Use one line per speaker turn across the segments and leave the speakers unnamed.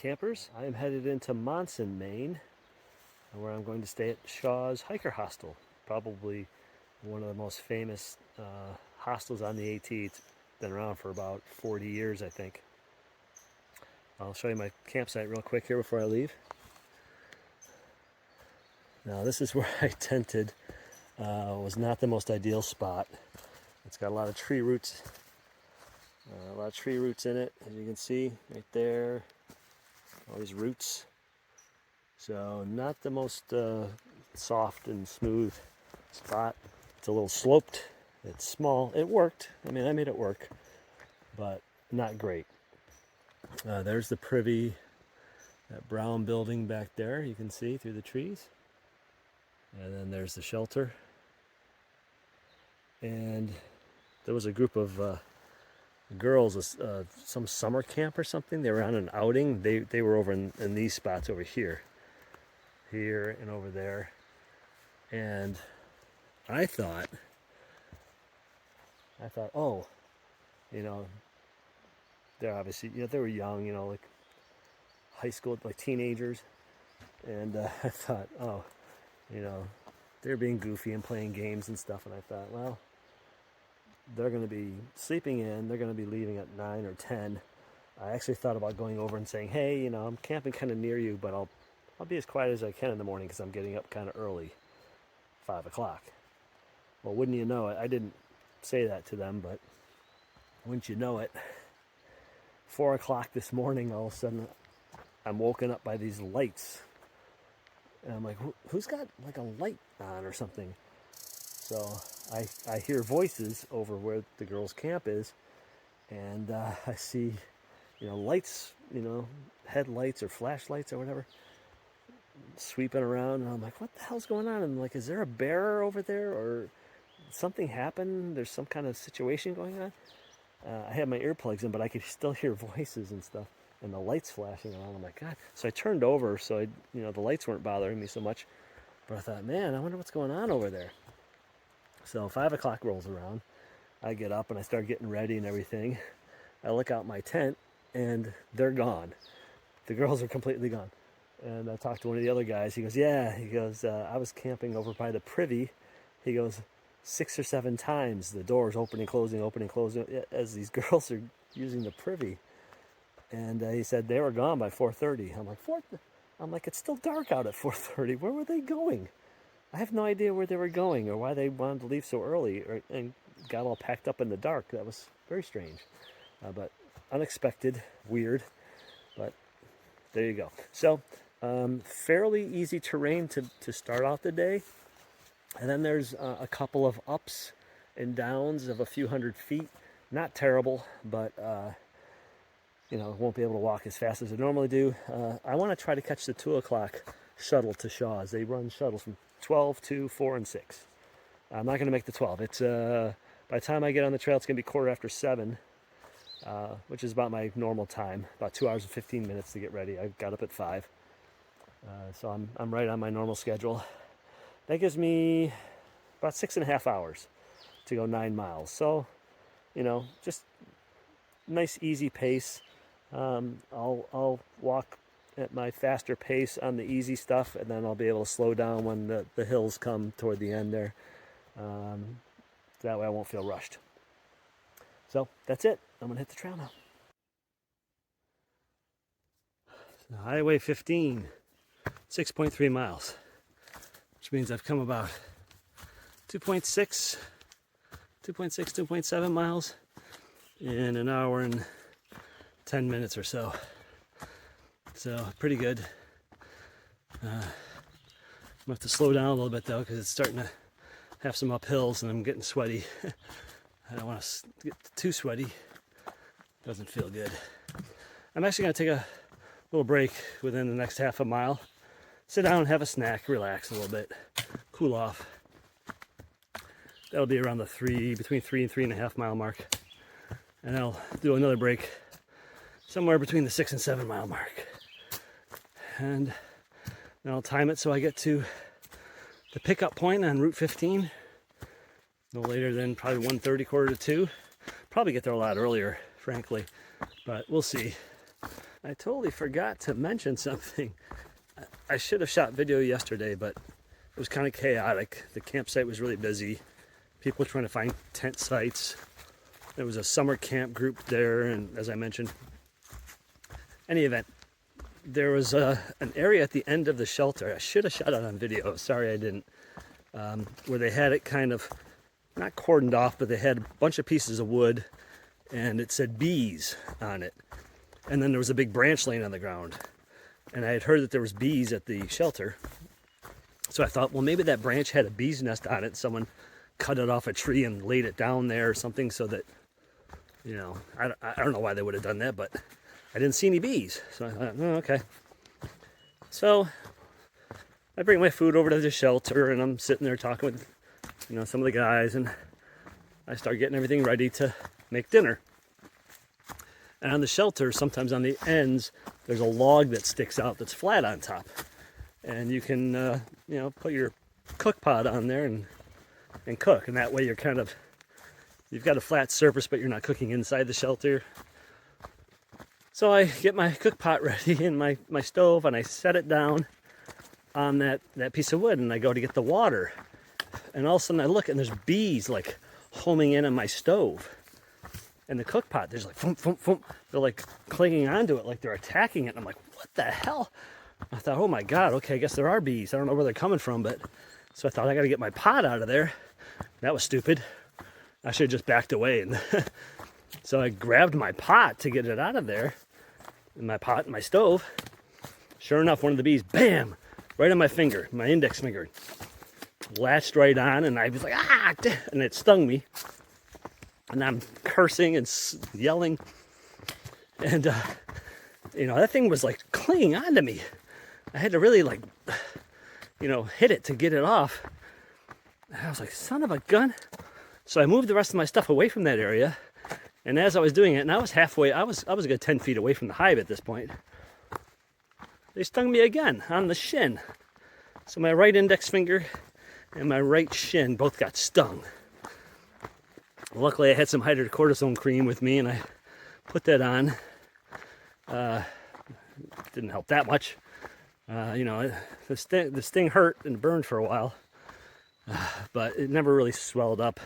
campers. I am headed into Monson, Maine, where I'm going to stay at Shaw's Hiker Hostel, probably one of the most famous hostels on the AT. It's been around for about 40 years, I think. I'll show you my campsite real quick here before I leave. Now this is where I tented. Was not the most ideal spot. It's got a lot of tree roots, in it, as you can see right there. All these roots. So not the most soft and smooth spot. It's a little sloped. It's small. It worked. I mean, I made it work, but not great. There's the privy, that brown building back there. You can see through the trees. And then there's the shelter. And there was a group of girls, some summer camp or something. They were on an outing. They were over in these spots over here. Here and over there. And I thought, oh, you know, they're obviously, they were young, like high school, like teenagers. And I thought, oh, they're being goofy and playing games and stuff. And I thought, well, they're going to be sleeping in. They're going to be leaving at 9 or 10. I actually thought about going over and saying, hey, I'm camping kind of near you, but I'll be as quiet as I can in the morning because I'm getting up kind of early, 5 o'clock. Well, wouldn't you know it, I didn't say that to them, but wouldn't you know it, 4 o'clock this morning, all of a sudden, I'm woken up by these lights. And I'm like, who's got like a light on or something? So I hear voices over where the girls' camp is, and I see, lights, headlights or flashlights or whatever, sweeping around. And I'm like, what the hell's going on? And I'm like, is there a bear over there or something happened? There's some kind of situation going on. I had my earplugs in, but I could still hear voices and stuff, and the lights flashing around. I'm like, God. So I turned over, so the lights weren't bothering me so much. But I thought, man, I wonder what's going on over there. So 5 o'clock rolls around. I get up and I start getting ready and everything. I look out my tent, and they're gone. The girls are completely gone. And I talked to one of the other guys. He goes, yeah. He goes, I was camping over by the privy. He goes, 6 or 7 times the doors opening, closing, as these girls are using the privy. And he said they were gone by 4:30. I'm like, it's still dark out at 4:30. Where were they going? I have no idea where they were going or why they wanted to leave so early and got all packed up in the dark. That was very strange, but unexpected, weird. But there you go. So fairly easy terrain to start out the day. And then there's a couple of ups and downs of a few hundred feet. Not terrible, but won't be able to walk as fast as I normally do. I want to try to catch the 2 o'clock shuttle to Shaw's. They run shuttles from 12, 2, 4, and 6. I'm not going to make the 12. It's by the time I get on the trail, it's going to be 7:15, which is about my normal time. About 2 hours and 15 minutes to get ready. I got up at 5, so I'm right on my normal schedule. That gives me about 6.5 hours to go 9 miles. So, just nice easy pace. I'll walk at my faster pace on the easy stuff, and then I'll be able to slow down when the hills come toward the end there. That way I won't feel rushed. So that's it. I'm gonna hit the trail now. So Highway 15, 6.3 miles, which means I've come about 2.7 miles in an hour and 10 minutes or so. So pretty good. I'm gonna have to slow down a little bit though, because it's starting to have some uphills and I'm getting sweaty. I don't want to get too sweaty. Doesn't feel good. I'm actually gonna take a little break within the next half a mile. Sit down, have a snack, relax a little bit, cool off. That'll be around between 3 and 3.5 mile mark. And I'll do another break somewhere between the 6 and 7 mile mark. And then I'll time it so I get to the pickup point on Route 15 no later than probably 1:30, 1:45. Probably get there a lot earlier, frankly, but we'll see. I totally forgot to mention something. I should have shot video yesterday, but it was kind of chaotic. The campsite was really busy. People trying to find tent sites. There was a summer camp group there, and as I mentioned, any event, there was an area at the end of the shelter. I should have shot it on video. Sorry I didn't. Where they had it kind of not cordoned off, but they had a bunch of pieces of wood, and it said bees on it. And then there was a big branch laying on the ground. And I had heard that there was bees at the shelter. So I thought, well, maybe that branch had a bee's nest on it. Someone cut it off a tree and laid it down there or something so that, you know, I don't know why they would have done that, but I didn't see any bees. So I thought, oh, okay. So I bring my food over to the shelter, and I'm sitting there talking with, you know, some of the guys, and I start getting everything ready to make dinner. And on the shelter, sometimes on the ends, there's a log that sticks out that's flat on top. And you can, you know, put your cook pot on there and cook. And that way you're kind of, you've got a flat surface, but you're not cooking inside the shelter. So I get my cook pot ready in my stove, and I set it down on that piece of wood, and I go to get the water. And all of a sudden I look, and there's bees like homing in on my stove. And the cook pot, there's like, thump, thump, thump. They're like clinging onto it like they're attacking it. And I'm like, what the hell? I thought, oh my God, okay, I guess there are bees. I don't know where they're coming from, but so I thought I got to get my pot out of there. That was stupid. I should have just backed away. And so I grabbed my pot to get it out of there. And my pot and my stove. Sure enough, one of the bees, bam, right on my finger, my index finger. Latched right on, and I was like, ah, and it stung me. And I'm cursing and yelling. And, you know, that thing was like clinging onto me. I had to really like, you know, hit it to get it off. And I was like, son of a gun. So I moved the rest of my stuff away from that area. And as I was doing it, and I was halfway, I was a good 10 feet away from the hive at this point. They stung me again on the shin. So my right index finger and my right shin both got stung. Luckily, I had some hydrocortisone cream with me, and I put that on. Didn't help that much. You know, the sting hurt and burned for a while, but it never really swelled up.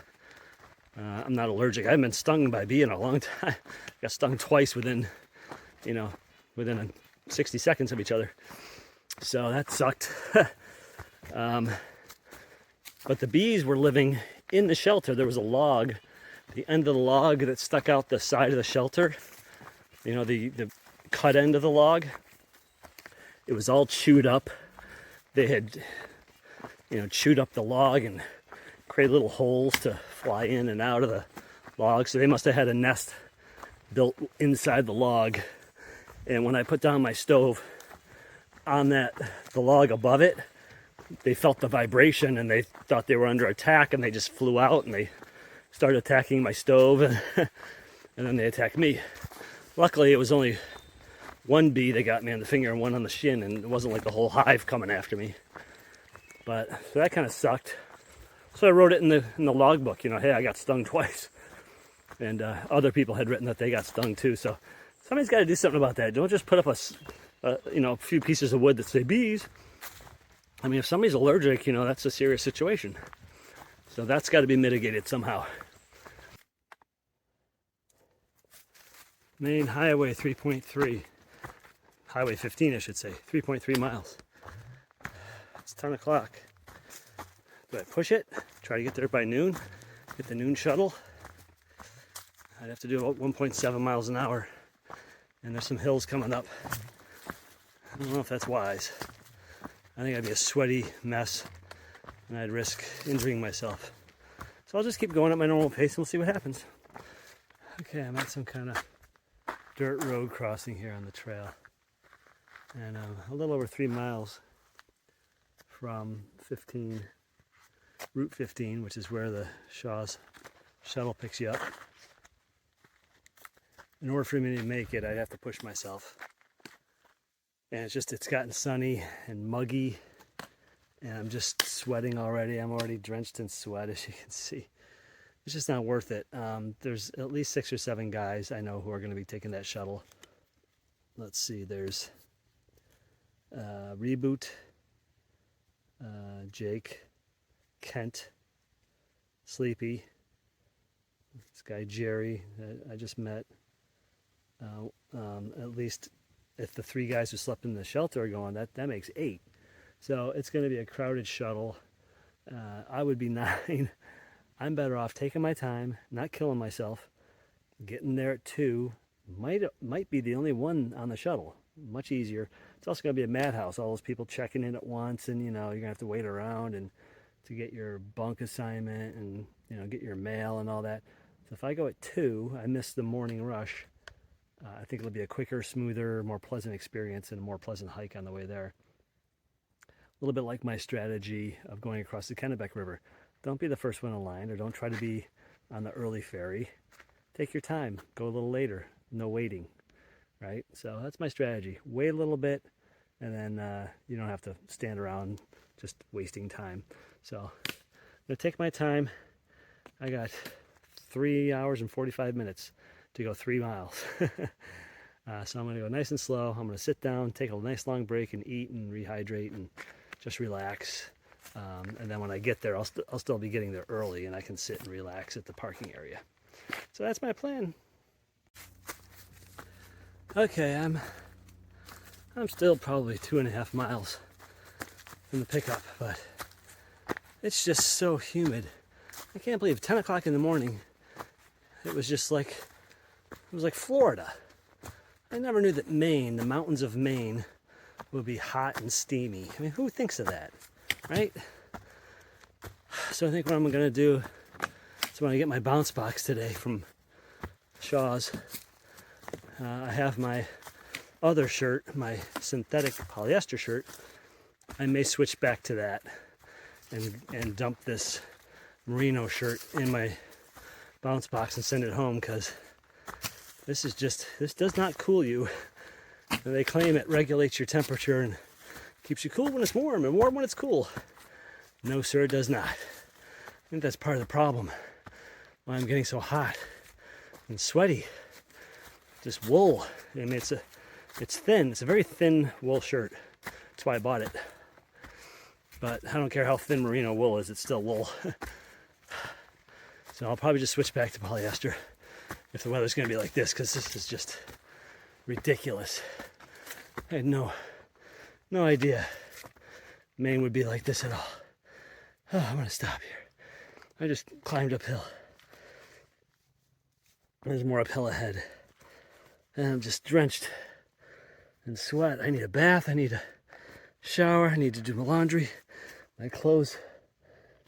I'm not allergic. I haven't been stung by a bee in a long time. I got stung twice within 60 seconds of each other. So that sucked. But the bees were living in the shelter. There was a log. The end of the log that stuck out the side of the shelter, you know, the cut end of the log, it was all chewed up. They had, you know, chewed up the log and created little holes to fly in and out of the log. So they must have had a nest built inside the log. And when I put down my stove on the log above it, they felt the vibration and they thought they were under attack, and they just flew out and they started attacking my stove, and then they attacked me. Luckily, it was only one bee that got me on the finger and one on the shin, and it wasn't like the whole hive coming after me. But so that kind of sucked. So I wrote it in the logbook, you know, hey, I got stung twice. And other people had written that they got stung too. So somebody's got to do something about that. Don't just put up a few pieces of wood that say bees. I mean, if somebody's allergic, you know, that's a serious situation. So that's got to be mitigated somehow. Main Highway 3.3. Highway 15, I should say. 3.3 miles. It's 10 o'clock. Do I push it? Try to get there by noon? Get the noon shuttle? I'd have to do about 1.7 miles an hour. And there's some hills coming up. I don't know if that's wise. I think I'd be a sweaty mess, and I'd risk injuring myself. So I'll just keep going at my normal pace, and we'll see what happens. Okay, I'm at some kind of dirt road crossing here on the trail. And a little over 3 miles from Route 15, which is where the Shaw's shuttle picks you up. In order for me to make it, I'd have to push myself. And it's gotten sunny and muggy, and I'm just sweating already. I'm already drenched in sweat, as you can see. It's just not worth it. There's at least 6 or 7 guys I know who are going to be taking that shuttle. let's see, there's Reboot, Jake, Kent, Sleepy, this guy Jerry that I just met. At least if the 3 guys who slept in the shelter are going, that makes 8. So it's going to be a crowded shuttle. I would be 9. I'm better off taking my time, not killing myself, getting there at 2. Might be the only one on the shuttle. Much easier. It's also going to be a madhouse. All those people checking in at once, and you're going to have to wait around and to get your bunk assignment and get your mail and all that. So if I go at 2, I miss the morning rush. I think it'll be a quicker, smoother, more pleasant experience and a more pleasant hike on the way there. A little bit like my strategy of going across the Kennebec River. Don't be the first one in line, or don't try to be on the early ferry. Take your time. Go a little later. No waiting, right? So that's my strategy. Wait a little bit, and then you don't have to stand around just wasting time. So I'm going to take my time. I got 3 hours and 45 minutes to go 3 miles. So I'm going to go nice and slow. I'm going to sit down, take a nice long break, and eat and rehydrate and just relax. And then when I get there, I'll still be getting there early, and I can sit and relax at the parking area. So that's my plan. Okay, I'm still probably 2.5 miles from the pickup, but it's just so humid. I can't believe 10 o'clock in the morning, it was like Florida. I never knew that Maine, the mountains of Maine, would be hot and steamy. I mean, who thinks of that, right? So I think what I'm going to do is when I get my bounce box today from Shaw's, I have my other shirt, my synthetic polyester shirt. I may switch back to that and dump this merino shirt in my bounce box and send it home, because this does not cool you. And they claim it regulates your temperature and keeps you cool when it's warm and warm when it's cool. No, sir, it does not. I think that's part of the problem. Why I'm getting so hot and sweaty. This wool. I mean, it's thin. It's a very thin wool shirt. That's why I bought it. But I don't care how thin merino wool is, it's still wool. So I'll probably just switch back to polyester if the weather's going to be like this, because this is just ridiculous. I had no idea Maine would be like this at all. Oh, I'm going to stop here. I just climbed uphill. There's more uphill ahead. And I'm just drenched in sweat. I need a bath. I need a shower. I need to do my laundry. My clothes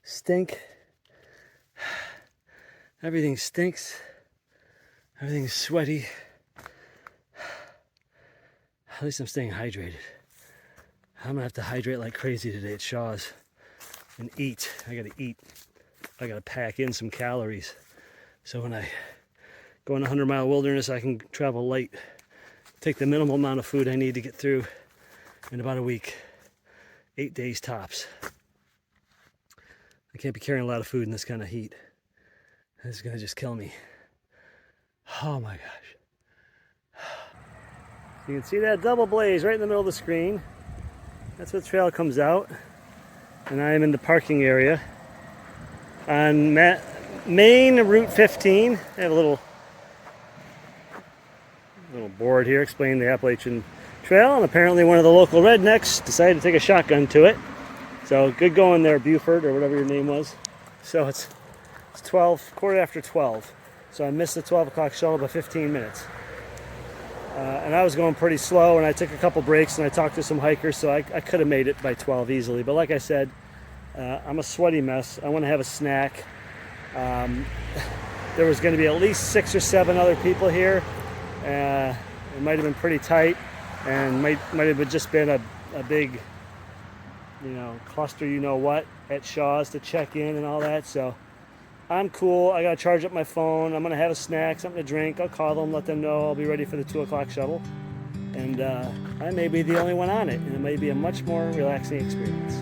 stink. Everything stinks. Everything's sweaty. At least I'm staying hydrated. I'm gonna have to hydrate like crazy today at Shaw's and eat. I gotta eat. I gotta pack in some calories. So when I go in a 100-mile wilderness, I can travel light. Take the minimal amount of food I need to get through in about a week. 8 days tops. I can't be carrying a lot of food in this kind of heat. This is gonna just kill me. Oh my gosh. You can see that double blaze right in the middle of the screen. That's what trail comes out. And I am in the parking area on Maine Route 15. I have a little board here explaining the Appalachian Trail, and apparently one of the local rednecks decided to take a shotgun to it. So good going there, Buford, or whatever your name was. So it's quarter after 12. So I missed the 12 o'clock shuttle by 15 minutes. And I was going pretty slow, and I took a couple breaks, and I talked to some hikers, so I could have made it by 12 easily. But like I said, I'm a sweaty mess. I want to have a snack. There was going to be at least 6 or 7 other people here. It might have been pretty tight, and might have just been a big, cluster, at Shaw's to check in and all that. So I'm cool. I got to charge up my phone. I'm going to have a snack, something to drink. I'll call them, let them know I'll be ready for the 2 o'clock shuttle. And I may be the only one on it, and it may be a much more relaxing experience.